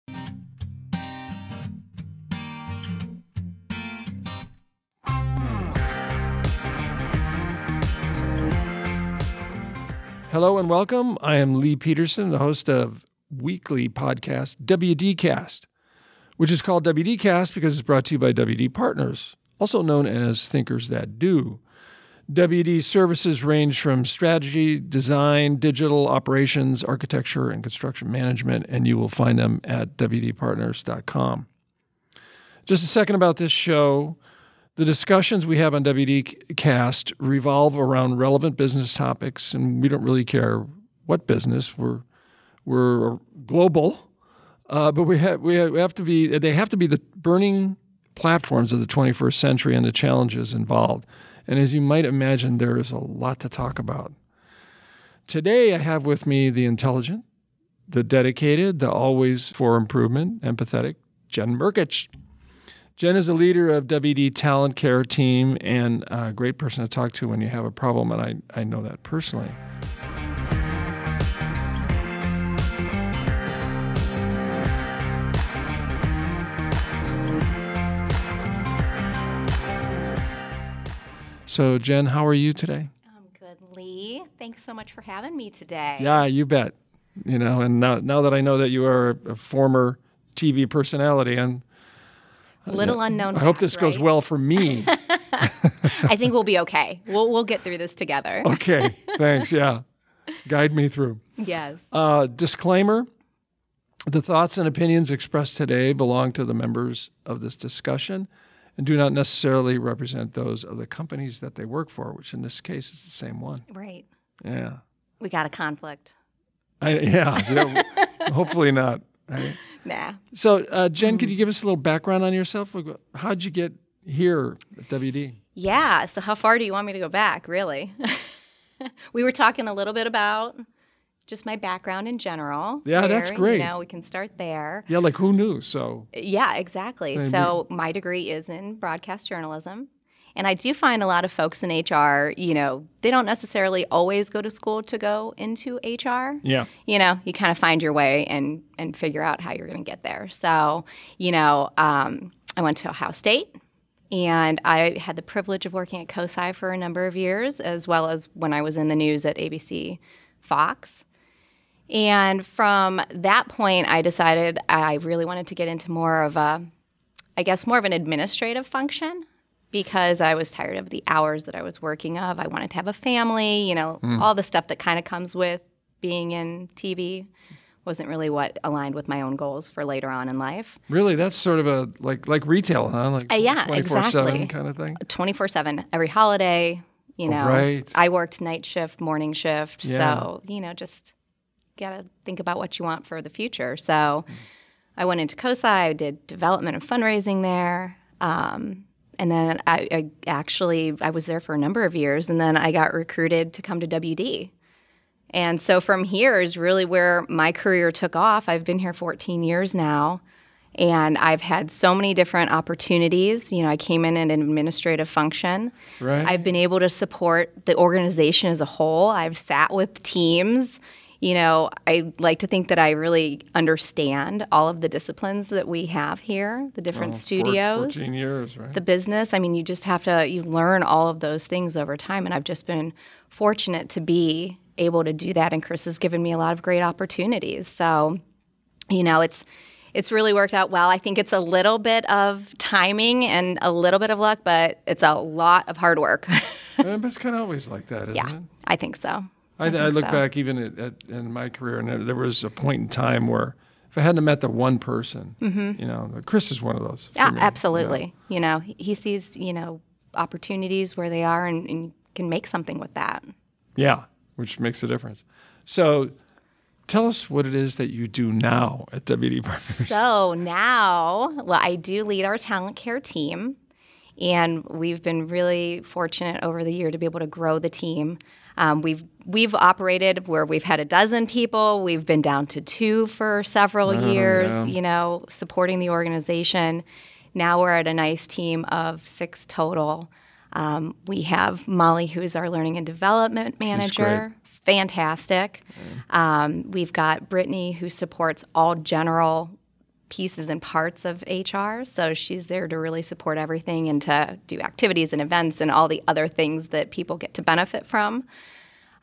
Hello and welcome. I am Lee Peterson, the host of weekly podcast WDcast, which is called WDcast because it's brought to you by WD Partners, also known as Thinkers That Do. WD services range from strategy, design, digital operations, architecture, and construction management, and you will find them at WDPartners.com. Just a second about this show. The discussions we have on WDcast revolve around relevant business topics, and we don't really care what business. We're global, but we have to be. They have to be the burning platforms of the 21st century and the challenges involved. And as you might imagine, there is a lot to talk about. Today, I have with me the intelligent, the dedicated, the always for improvement, empathetic Jen Merkich. Jen is a leader of WD Talent Care Team and a great person to talk to when you have a problem, and I know that personally. So, Jen, how are you today? I'm good, Lee. Thanks so much for having me today. Yeah, you bet. You know, and now that I know that you are a former TV personality, and Little unknown I hope fact, this goes right? well for me. I think we'll be okay. We'll get through this together. Okay, thanks. Yeah, guide me through. Yes. Disclaimer: the thoughts and opinions expressed today belong to the members of this discussion and do not necessarily represent those of the companies that they work for, which in this case is the same one. Right. Yeah. We got a conflict. Yeah. Hopefully not. Right? Nah. So, Jen, could you give us a little background on yourself? How'd you get here at WD? Yeah. So how far do you want me to go back, really? We were talking a little bit about just my background in general. Yeah, that's great. We can start there. Yeah, like who knew? So Yeah, exactly. Maybe. So my degree is in broadcast journalism. And I do find a lot of folks in HR, they don't necessarily always go to school to go into HR. yeah. You kind of find your way and figure out how you're going to get there. So, I went to Ohio State, and I had the privilege of working at COSI for a number of years, as well as when I was in the news at ABC Fox. And from that point, I decided I really wanted to get into more of an administrative function, because I was tired of the hours that I was working of. I wanted to have a family, all the stuff that kind of comes with being in TV wasn't really what aligned with my own goals for later on in life. Really? That's sort of a, like retail, huh? Like Yeah, 24/7 exactly. kind of thing? 24/7, every holiday, Right. I worked night shift, morning shift. Yeah. So, just got to think about what you want for the future. So I went into COSI, I did development and fundraising there. And then I was there for a number of years, and then I got recruited to come to WD. And so from here is really where my career took off. I've been here 14 years now, and I've had so many different opportunities. I came in an administrative function. Right. I've been able to support the organization as a whole. I've sat with teams. I like to think that I really understand all of the disciplines that we have here, the different studios. 14 years, right? The business. You just have to, you learn all of those things over time. And I've just been fortunate to be able to do that. And Chris has given me a lot of great opportunities. So, it's really worked out well. I think it's a little bit of timing and a little bit of luck, but it's a lot of hard work. It's kind of always like that, isn't it? I think so. I look back even in my career, and there was a point in time where if I hadn't met the one person, Chris is one of those. Yeah, absolutely. He sees, opportunities where they are and can make something with that. Yeah, which makes a difference. So tell us what it is that you do now at WD Partners. So now, I do lead our talent care team, and we've been really fortunate over the year to be able to grow the team. We've operated where we've had 12 people. We've been down to 2 for several years, supporting the organization. Now we're at a nice team of 6 total. We have Molly, who is our learning and development manager. Fantastic. We've got Brittany, who supports all general pieces and parts of HR. So she's there to really support everything and to do activities and events and all the other things that people get to benefit from.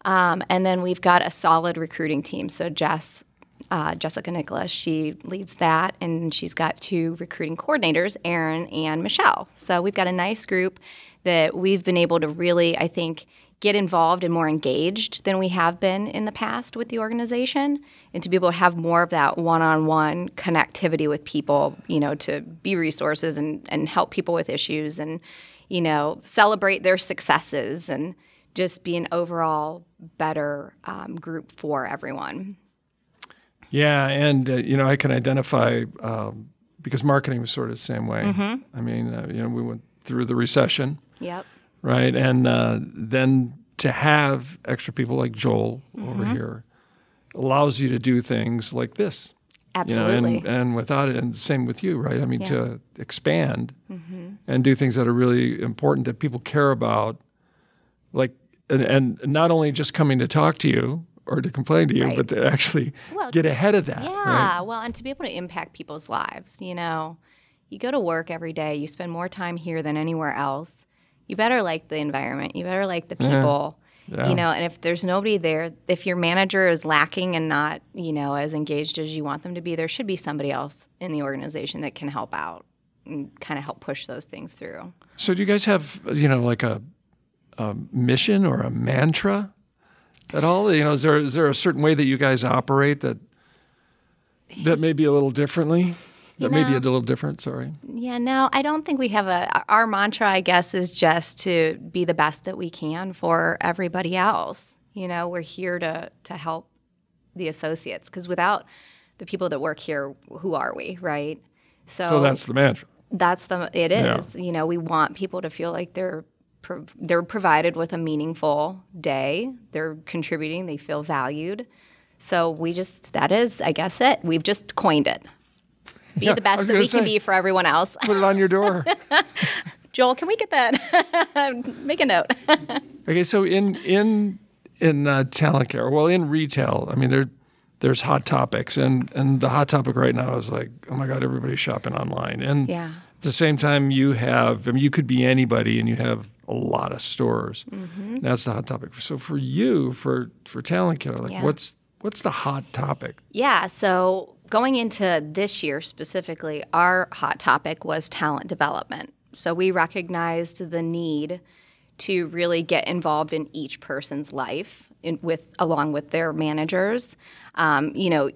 And then we've got a solid recruiting team. So Jessica Nicholas, she leads that, and she's got 2 recruiting coordinators, Erin and Michelle. So we've got a nice group that we've been able to really, I think, get involved and more engaged than we have been in the past with the organization, and to be able to have more of that one-on-one connectivity with people, to be resources and help people with issues and, celebrate their successes and just be an overall better group for everyone. Yeah, and, I can identify, because marketing was sort of the same way. Mm-hmm. I mean, we went through the recession. Yep. Right. And then to have extra people like Joel over here allows you to do things like this. Absolutely. And without it, and same with you, right? I mean, to expand and do things that are really important that people care about, like, and not only just coming to talk to you or to complain to you, but to actually get ahead of that. Yeah. Right? Well, and to be able to impact people's lives, you go to work every day, you spend more time here than anywhere else. You better like the environment. You better like the people, and if there's nobody there, if your manager is lacking and not, as engaged as you want them to be, there should be somebody else in the organization that can help out and kind of help push those things through. So do you guys have, like a mission or a mantra at all? Is there a certain way that you guys operate that may be a little differently? That may be a little different, sorry. Yeah, no, I don't think we have our mantra, I guess, is just to be the best that we can for everybody else. We're here to help the associates, because without the people that work here, who are we, right? So that's the mantra. It is. Yeah. We want people to feel like they're provided with a meaningful day. They're contributing. They feel valued. So that is, I guess, it. We've just coined it. Be the best that we can be for everyone else. Put it on your door. Joel, can we get that? Make a note. Okay, so in talent care, in retail, I mean, there's hot topics, and the hot topic right now is like, oh my God, everybody's shopping online. And at the same time, you could be anybody, and you have a lot of stores. Mm-hmm. That's the hot topic. So for you, for talent care, what's the hot topic? Yeah, so going into this year specifically, our hot topic was talent development. So we recognized the need to really get involved in each person's life along with their managers. You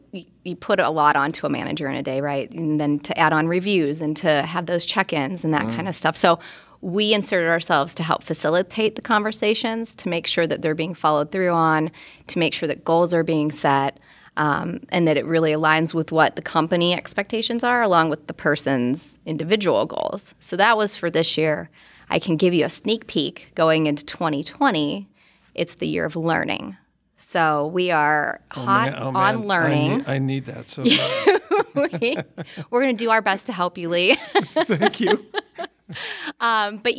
put a lot onto a manager in a day, right? And then to add on reviews and to have those check-ins and that kind of stuff. So we inserted ourselves to help facilitate the conversations, to make sure that they're being followed through on, to make sure that goals are being set, and that it really aligns with what the company expectations are along with the person's individual goals. So that was for this year. I can give you a sneak peek going into 2020. It's the year of learning. So we are hot on learning. I need that. So we're going to do our best to help you, Lee. Thank you. But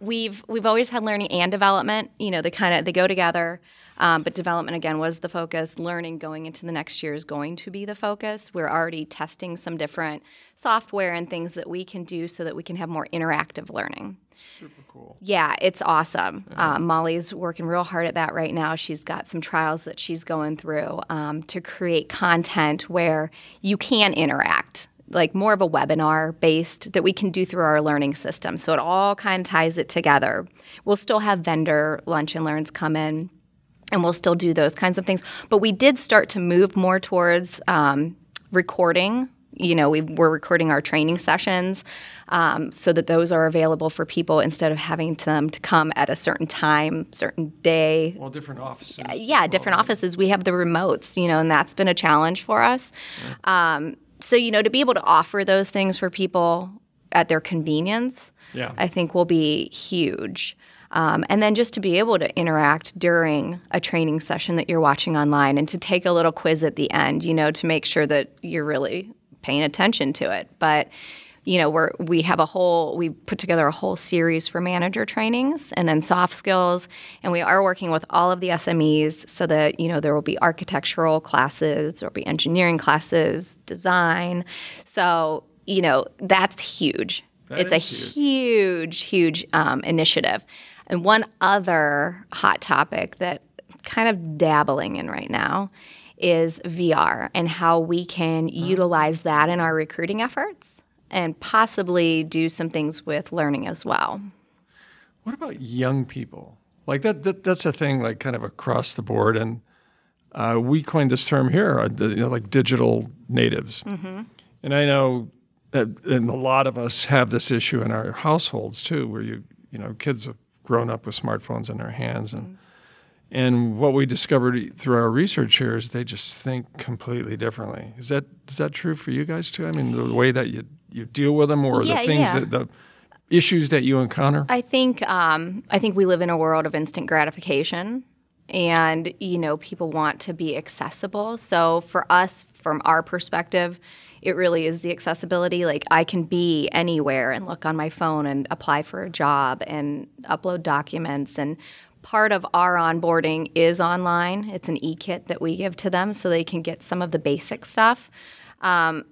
we've always had learning and development. They go together. But development, again, was the focus. Learning going into the next year is going to be the focus. We're already testing some different software and things that we can do so that we can have more interactive learning. Super cool. Yeah, it's awesome. Molly's working real hard at that right now. She's got some trials that she's going through to create content where you can interact, like more of a webinar based that we can do through our learning system. So it all kind of ties it together. We'll still have vendor lunch and learns come in, and we'll still do those kinds of things. But we did start to move more towards recording. We're recording our training sessions so that those are available for people instead of having them to come at a certain time, certain day. Well, different offices. Yeah, different offices. We have the remotes, and that's been a challenge for us. Yeah. So, to be able to offer those things for people at their convenience, I think will be huge. And then just to be able to interact during a training session that you're watching online and to take a little quiz at the end, to make sure that you're really paying attention to it. But, we put together a whole series for manager trainings and then soft skills, and we are working with all of the SMEs so that, there will be architectural classes, there'll be engineering classes, design. So, that's huge. It's a huge initiative. And one other hot topic that I'm kind of dabbling in right now is VR and how we can utilize that in our recruiting efforts and possibly do some things with learning as well. What about young people? Like that's a thing, like kind of across the board. And we coined this term here, like digital natives. Mm-hmm. And I know and a lot of us have this issue in our households too, where kids have grown up with smartphones in their hands, and what we discovered through our research here is they just think completely differently. Is that true for you guys too? I mean, the way that you deal with them, or the things the issues that you encounter? I think we live in a world of instant gratification, and people want to be accessible. So for us, from our perspective, it really is the accessibility. Like, I can be anywhere and look on my phone and apply for a job and upload documents. And part of our onboarding is online. It's an e-kit that we give to them so they can get some of the basic stuff. Some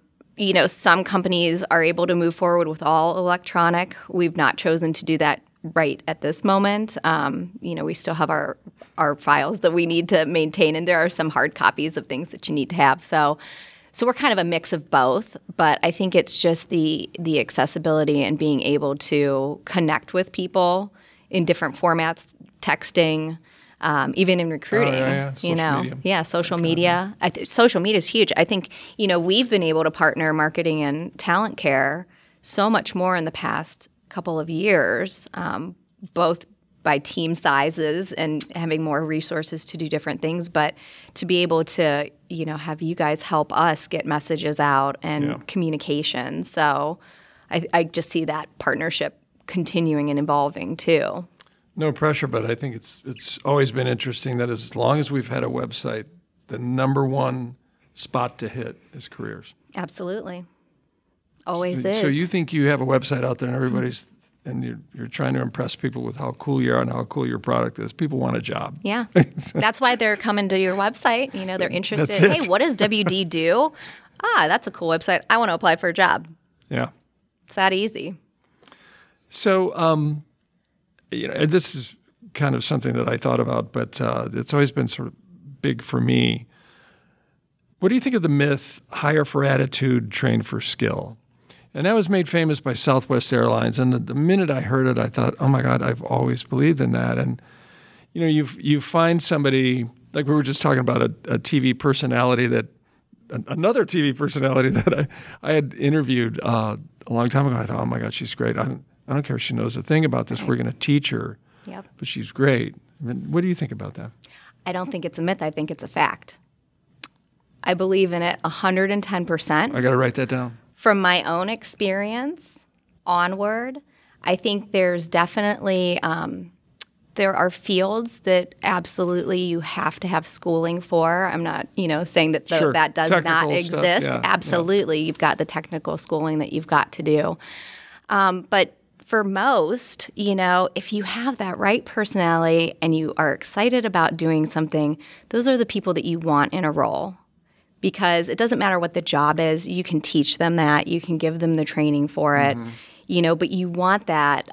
companies are able to move forward with all electronic. We've not chosen to do that right at this moment. We still have our files that we need to maintain, and there are some hard copies of things that you need to have. So we're kind of a mix of both, but I think it's just the accessibility and being able to connect with people in different formats, texting, even in recruiting. Social media. Social media is huge. I think, we've been able to partner marketing and talent care so much more in the past couple of years, both by team sizes and having more resources to do different things, but to be able to, have you guys help us get messages out and communication. So I just see that partnership continuing and evolving too. No pressure, but I think it's always been interesting that as long as we've had a website, the number one spot to hit is careers. Absolutely. Always is. So you think you have a website out there and everybody's and you're trying to impress people with how cool you are and how cool your product is. People want a job. Yeah. That's why they're coming to your website. They're interested. Hey, what does WD do? That's a cool website. I want to apply for a job. Yeah. It's that easy. So, this is kind of something that I thought about, but it's always been sort of big for me. What do you think of the myth, hire for attitude, train for skill? And that was made famous by Southwest Airlines. And the minute I heard it, I thought, oh my God, I've always believed in that. And, you find somebody, like we were just talking about a TV personality another TV personality that I had interviewed a long time ago. I thought, oh my God, she's great. I don't care if she knows a thing about this. We're going to teach her. Yep. But she's great. I mean, what do you think about that? I don't think it's a myth. I think it's a fact. I believe in it 110%. I got to write that down. From my own experience onward, I think there's definitely there are fields that absolutely you have to have schooling for. I'm not, saying that that does not exist. Yeah, absolutely, You've got the technical schooling that you've got to do. But for most, if you have that right personality and you are excited about doing something, those are the people that you want in a role. Because it doesn't matter what the job is, you can teach them that, you can give them the training for it, but you want that,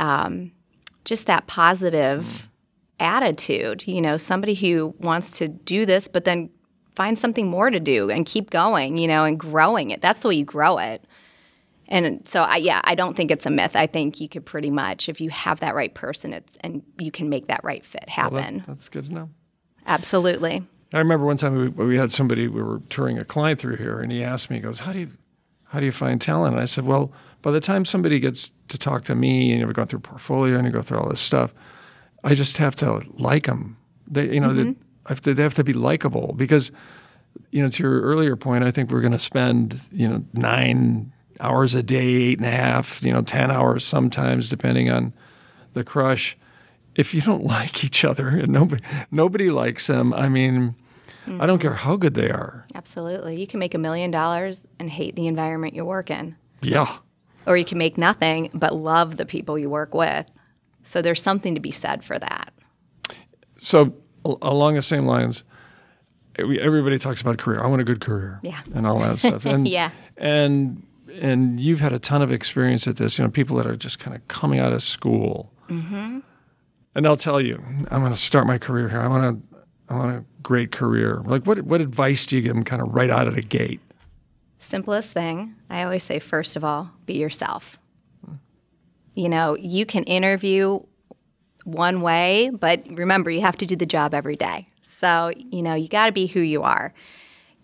just that positive attitude, somebody who wants to do this, but then find something more to do and keep going, and growing it. That's the way you grow it. And so, I don't think it's a myth. I think you could pretty much, if you have that right person, and you can make that right fit happen. Well, that's good to know. Absolutely. I remember one time we had somebody, we were touring a client through here, and he asked me, he goes, how do you find talent? And I said, well, by the time somebody gets to talk to me, and we've gone through portfolio and you go through all this stuff, I just have to like them. They have to be likable because, to your earlier point, I think we're going to spend, 9 hours a day, 8.5, 10 hours sometimes, depending on the crush. If you don't like each other and nobody likes them, I mean, I don't care how good they are. Absolutely. You can make $1 million and hate the environment you work in. Yeah. or you can make nothing but love the people you work with. So there's something to be said for that. So along the same lines, everybody talks about career. I want a good career. Yeah. And all that stuff. And, yeah. And you've had a ton of experience at this, people that are just kind of coming out of school. Mm-hmm. And they'll tell you, I'm going to start my career here. I want a great career. Like, what advice do you give them kind of right out of the gate? Simplest thing, I always say, first of all, be yourself. You can interview one way, but remember, you have to do the job every day. So, you got to be who you are.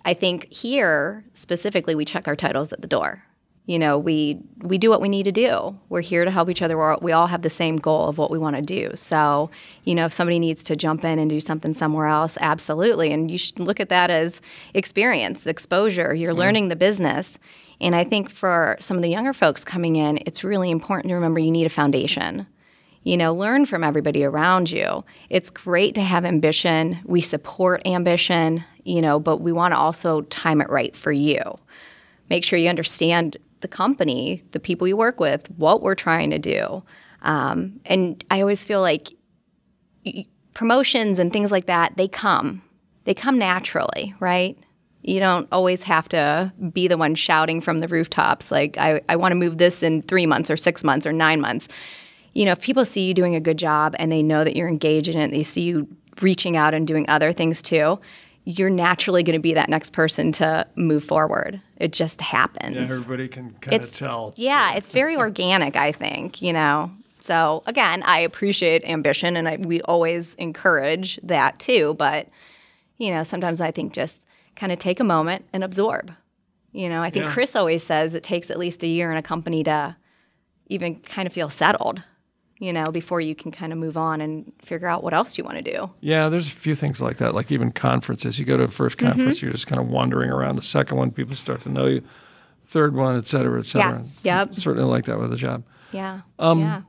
I think here, specifically, we check our titles at the door. We do what we need to do. We're here to help each other. We all have the same goal of what we want to do. So, if somebody needs to jump in and do something somewhere else, absolutely. And you should look at that as experience, exposure. You're learning the business. And I think for some of the younger folks coming in, it's really important to remember you need a foundation. Learn from everybody around you. It's great to have ambition. We support ambition, but we want to also time it right for you. Make sure you understand the company, the people you work with, what we're trying to do. And I always feel like promotions and things like that, they come naturally, right? You don't always have to be the one shouting from the rooftops, like, I want to move this in 3 months or 6 months or 9 months. If people see you doing a good job and they know that you're engaged in it, they see you reaching out and doing other things too, you're naturally going to be that next person to move forward. It just happens. Yeah, everybody can kind of tell. Yeah, it's very organic, I think, So, again, I appreciate ambition, and we always encourage that too. But, sometimes I think just kind of take a moment and absorb. I think Chris always says it takes at least a year in a company to even kind of feel settled, before you can kind of move on and figure out what else you want to do. Yeah, there's a few things like that, like even conferences. You go to a first conference, you're just kind of wandering around. The second one, people start to know you. Third one, et cetera, et cetera. Yeah, yep. Certainly like that with a job. Yeah, A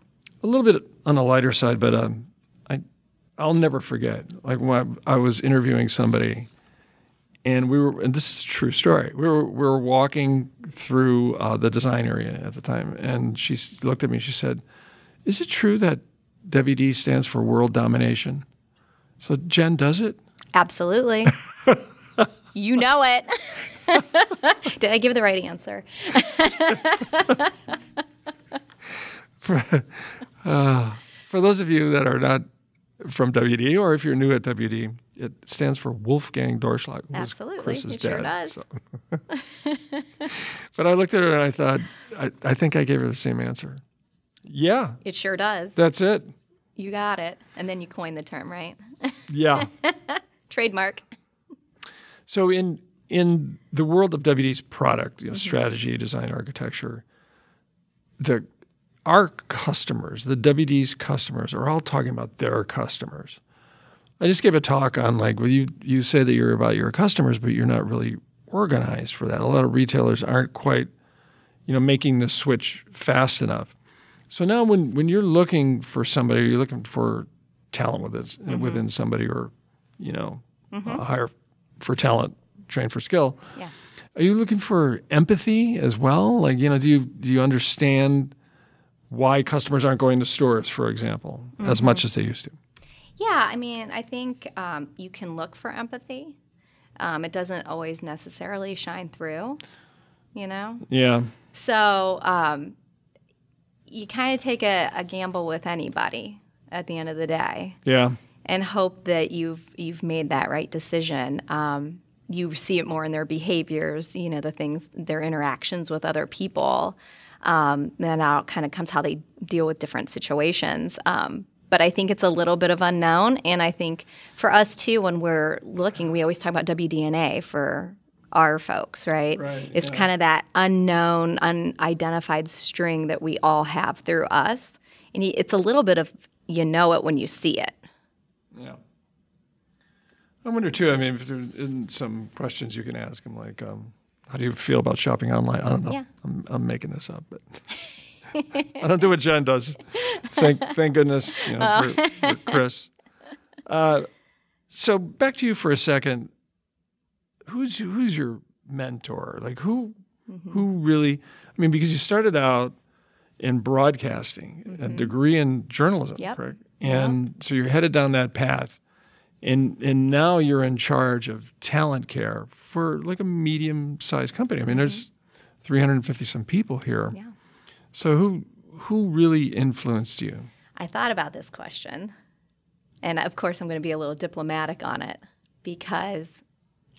little bit on the lighter side, but I'll never forget, like when I was interviewing somebody, and this is a true story. We were walking through the design area at the time, and she looked at me. She said, "Is it true that WD stands for world domination?" So, Jen, does it? Absolutely. You know it. Did I give the right answer? For those of you that are not from WD, or if you're new at WD, it stands for Wolfgang Dorschlag, who Absolutely. was Chris's It dad. sure does. So. But I looked at her and I thought, I think I gave her the same answer. Yeah. It sure does. That's it. You got it. And then you coined the term, right? Yeah. Trademark. So in the world of WD's product, strategy, design, architecture, our customers, the WD's customers, are all talking about their customers. I just gave a talk on you say that you're about your customers, but you're not really organized for that. A lot of retailers aren't quite, making the switch fast enough. So now when you're looking for somebody, you're looking for talent within somebody, or, hire for talent, train for skill. Yeah. Are you looking for empathy as well? Like, do you understand why customers aren't going to stores, for example, as much as they used to? Yeah, I think you can look for empathy. It doesn't always necessarily shine through, Yeah. So you kind of take a gamble with anybody at the end of the day. Yeah. And hope that you've made that right decision. You see it more in their behaviors, the things, their interactions with other people. Then out kind of comes how they deal with different situations. But I think it's a little bit of unknown. And I think for us, too, when we're looking, we always talk about WDNA for our folks, right? It's kind of that unknown, unidentified string that we all have through us. And it's a little bit of you know it when you see it. Yeah. I wonder, too, if there's some questions you can ask them, like, how do you feel about shopping online? I don't know. Yeah. I'm making this up, but I don't do what Jen does. Thank goodness, for Chris. So back to you for a second. Who's your mentor? Like who really? Because you started out in broadcasting, a degree in journalism, correct? And so you're headed down that path. And now you're in charge of talent care for like a medium-sized company. I mean, there's 350 some people here. Yeah. So who really influenced you? I thought about this question. And of course, I'm going to be a little diplomatic on it because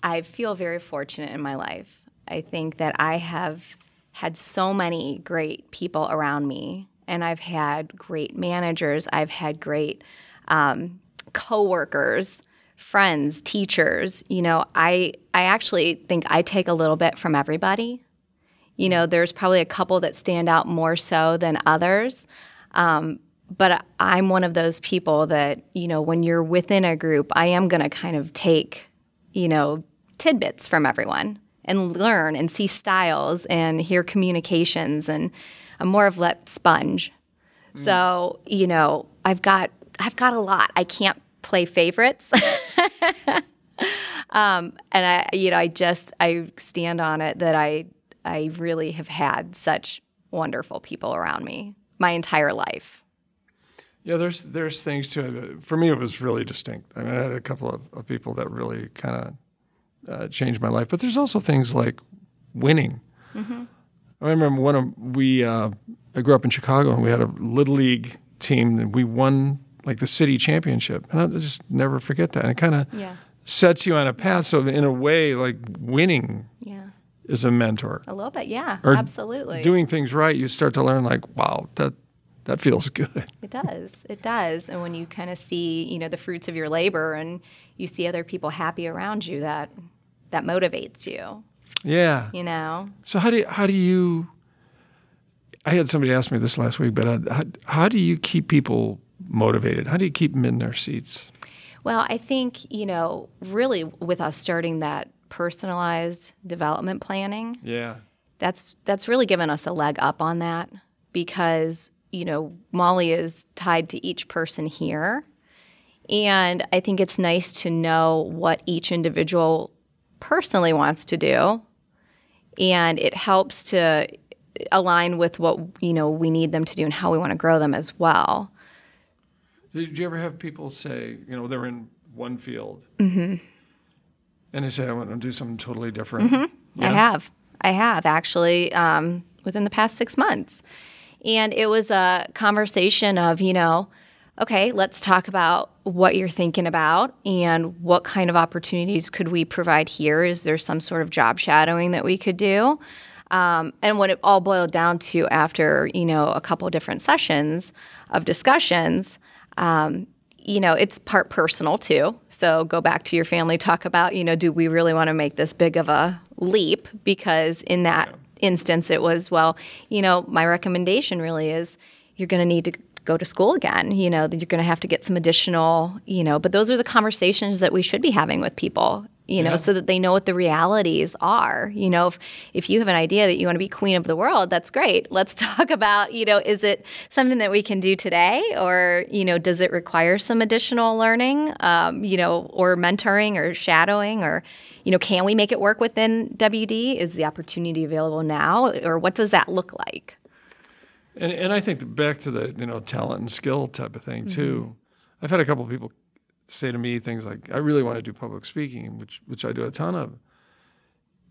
I feel very fortunate in my life. I think that I have had so many great people around me, and I've had great managers. I've had great coworkers, friends, teachers. You know, I actually think I take a little bit from everybody. You know, there's probably a couple that stand out more so than others. But I'm one of those people that, you know, when you're within a group, I am going to kind of take, you know, tidbits from everyone and learn and see styles and hear communications, and I'm more of that sponge. So, you know, I've got a lot. I can't play favorites. And I stand on it that I really have had such wonderful people around me my entire life. Yeah, there's things to it. For me, it was really distinct. I mean, I had a couple of people that really kind of changed my life. But there's also things like winning. I remember I grew up in Chicago, and we had a Little League team, and we won like the city championship. And I'll just never forget that. And it kind of sets you on a path. So in a way, like winning is a mentor. A little bit, yeah, or absolutely. Doing things right, you start to learn like, wow, that feels good. It does. And when you kind of see, you know, the fruits of your labor and you see other people happy around you, that motivates you. Yeah. You know? So how do you I had somebody ask me this last week, but how do you keep people motivated? How do you keep them in their seats? Well, I think, you know, really with us starting that personalized development planning, that's really given us a leg up on that because, you know, Molly is tied to each person here. And I think it's nice to know what each individual personally wants to do. And it helps to align with what, you know, we need them to do and how we want to grow them as well. Did you ever have people say, you know, they're in one field and they say, I want to do something totally different? Yeah? I have actually within the past 6 months. And it was a conversation of, you know, okay, let's talk about what you're thinking about and what kind of opportunities could we provide here. Is there some sort of job shadowing that we could do? And what it all boiled down to after, you know, a couple of different sessions of discussions, you know, it's part personal too. So go back to your family, talk about, you know, do we really want to make this big of a leap? Because in that instance, it was, well, you know, my recommendation really is you're going to need to go to school again. You know, that you're going to have to get some additional, you know, but those are the conversations that we should be having with people, you know, so that they know what the realities are. You know, if you have an idea that you want to be queen of the world, that's great. Let's talk about, you know, is it something that we can do today, or, you know, does it require some additional learning, you know, or mentoring or shadowing, or, you know, can we make it work within WD? Is the opportunity available now, or what does that look like? And I think back to the, you know, talent and skill type of thing too. I've had a couple of people say to me things like, I really want to do public speaking, which I do a ton of.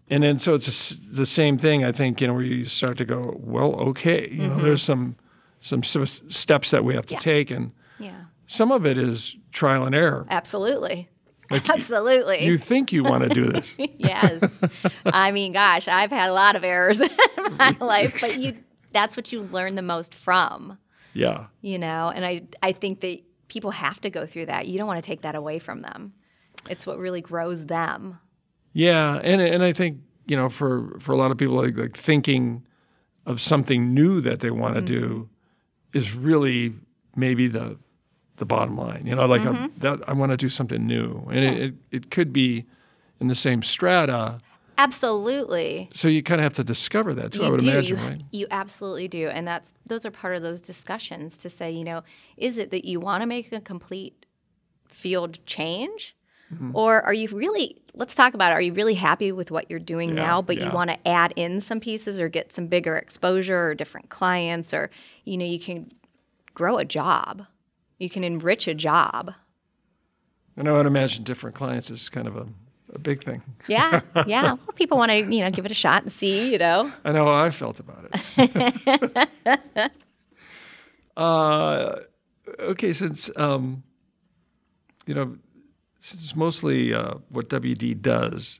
And then so it's the same thing, I think, you know, where you start to go, well, okay, you know, there's some steps that we have to take, and some of it is trial and error. Absolutely. Like Absolutely. You think you want to do this. Yes. I mean, gosh, I've had a lot of errors in my life, but that's what you learn the most from. Yeah. You know, and I think that people have to go through that. You don't want to take that away from them. It's what really grows them. Yeah, and I think, you know, for a lot of people, like thinking of something new that they want to do is really maybe the bottom line. You know, like I want to do something new, and it could be in the same strata. Absolutely. So you kind of have to discover that too, I would imagine, right? You absolutely do. And those are part of those discussions to say, you know, is it that you want to make a complete field change? Or are you really let's talk about it. Are you really happy with what you're doing now, but yeah. you want to add in some pieces or get some bigger exposure or different clients, or, you can grow a job. You can enrich a job. And I would imagine different clients is kind of a big thing. Yeah. Well, people want to, give it a shot and see, I know how I felt about it. Okay, since it's mostly what WD does,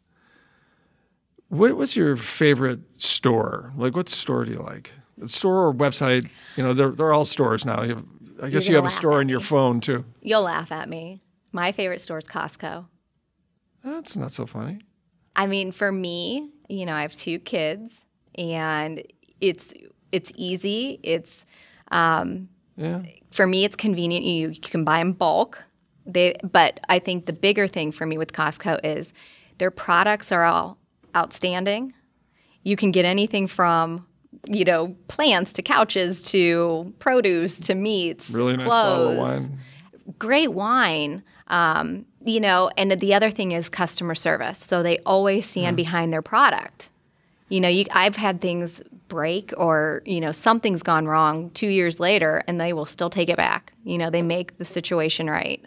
what's your favorite store? Like, what store do you like? A store or website? They're all stores now. I guess you have a store in your phone too. You'll laugh at me. My favorite store is Costco. That's not so funny. I mean, for me, I have 2 kids, and it's easy. It's for me, it's convenient. You can buy in bulk. But I think the bigger thing for me with Costco is their products are all outstanding. You can get anything from plants to couches to produce to meats, really nice clothes. Bottle of wine. Great wine. And the other thing is customer service. So they always stand behind their product. I've had things break or, something's gone wrong 2 years later, and they will still take it back. They make the situation right.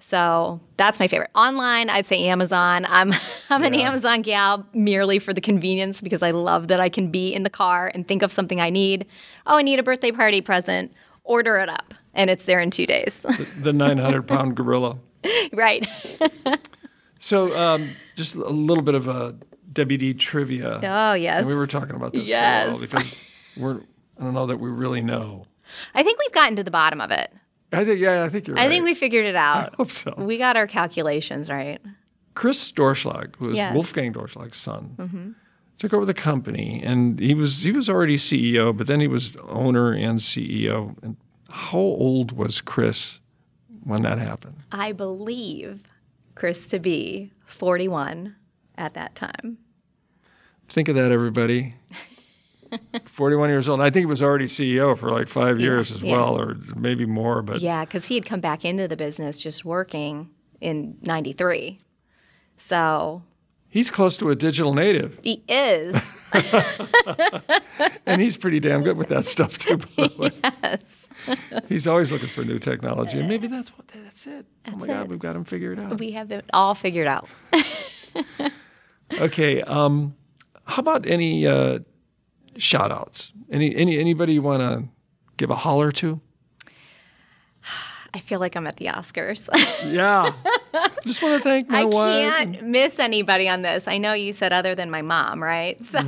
So that's my favorite. Online, I'd say Amazon. I'm an Amazon gal merely for the convenience, because I love that I can be in the car and think of something I need. Oh, I need a birthday party present. Order it up, and it's there in 2 days. The 900-pound gorilla. Right. So just a little bit of a WD trivia. Oh, yes. And we were talking about this for a while, because I don't know that we really know. I think we've gotten to the bottom of it. I think you're right. I think we figured it out. I hope so. We got our calculations right. Chris Dorschlag, who was Wolfgang Dorschlag's son, took over the company, and he was already CEO, but then he was owner and CEO. And how old was Chris when that happened? I believe Chris to be 41 at that time. Think of that, everybody. 41 years old. I think he was already CEO for like 5 years as well, or maybe more. But yeah, because he had come back into the business just working in 93. So he's close to a digital native. He is. And he's pretty damn good with that stuff too, by the way. Yes. He's always looking for new technology, and maybe that's it. Oh my God, we've got him figured out. We have it all figured out. Okay, how about any shout outs? Anybody you want to give a holler to? I feel like I'm at the Oscars. Yeah. Just want to thank my wife. I can't miss anybody on this. I know you said other than my mom, right? So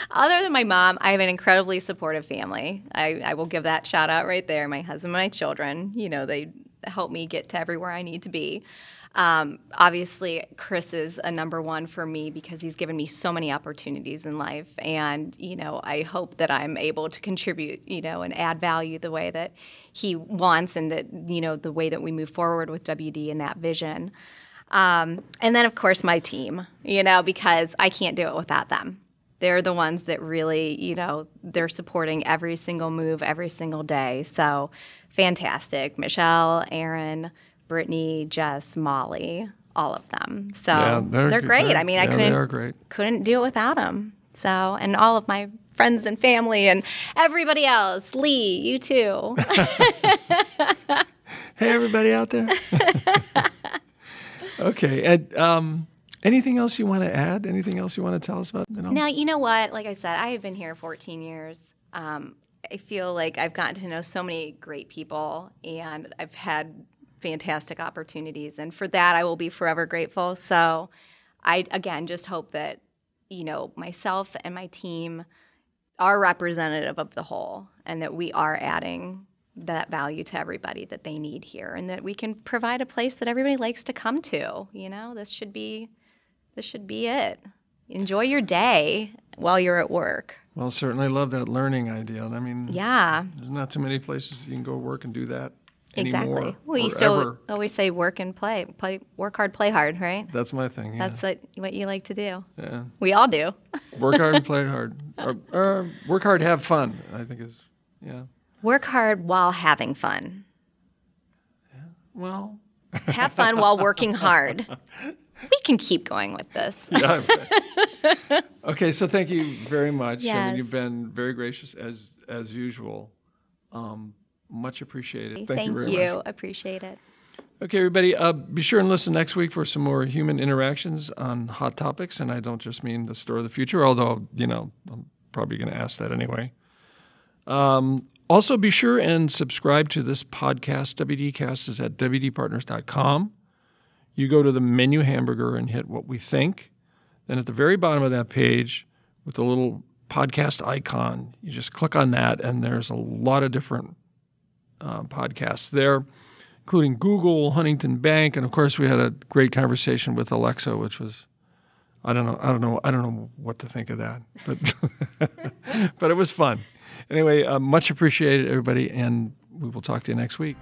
other than my mom, I have an incredibly supportive family. I will give that shout out right there. My husband, my children, they help me get to everywhere I need to be. Obviously, Chris is a number one for me because he's given me so many opportunities in life. And, I hope that I'm able to contribute, and add value the way that he wants, and that, the way that we move forward with WD and that vision. And then, of course, my team, because I can't do it without them. They're the ones that really, they're supporting every single move, every single day. So fantastic. Michelle, Aaron, Brittany, Jess, Molly, all of them. So yeah, they're great. I mean, they are great. Couldn't do it without them. So, and all of my friends and family and everybody else. Lee, you too. Hey, everybody out there. Okay. And, anything else you want to add? Anything else you want to tell us about? Now, you know what? Like I said, I have been here 14 years. I feel like I've gotten to know so many great people, and I've had fantastic opportunities, and for that I will be forever grateful. So I, again, just hope that, myself and my team are representative of the whole, and that we are adding that value to everybody that they need here, and that we can provide a place that everybody likes to come to. This should be it. Enjoy your day while you're at work. Well, certainly love that learning idea. I mean, yeah, there's not too many places you can go work and do that. Exactly. Anymore, well, you still always say work and play, work hard, play hard, right? That's my thing. Yeah. That's what you like to do. Yeah. We all do. Work hard and play hard. Or work hard, have fun, I think is, yeah. Work hard while having fun. Yeah. Well. Have fun while working hard. We can keep going with this. Yeah. Okay, so thank you very much. I Yes. mean, you've been very gracious as usual. Much appreciated. Thank you very much. Appreciate it. Okay, everybody, be sure and listen next week for some more human interactions on hot topics. And I don't just mean the store of the future, although, I'm probably going to ask that anyway. Also, be sure and subscribe to this podcast. WDcast is at WDpartners.com. You go to the menu hamburger and hit what we think. Then at the very bottom of that page with the little podcast icon, you just click on that, and there's a lot of different podcasts there, including Google, Huntington Bank, and of course we had a great conversation with Alexa, which was I don't know what to think of that, but but it was fun. Anyway, much appreciated, everybody, and we will talk to you next week.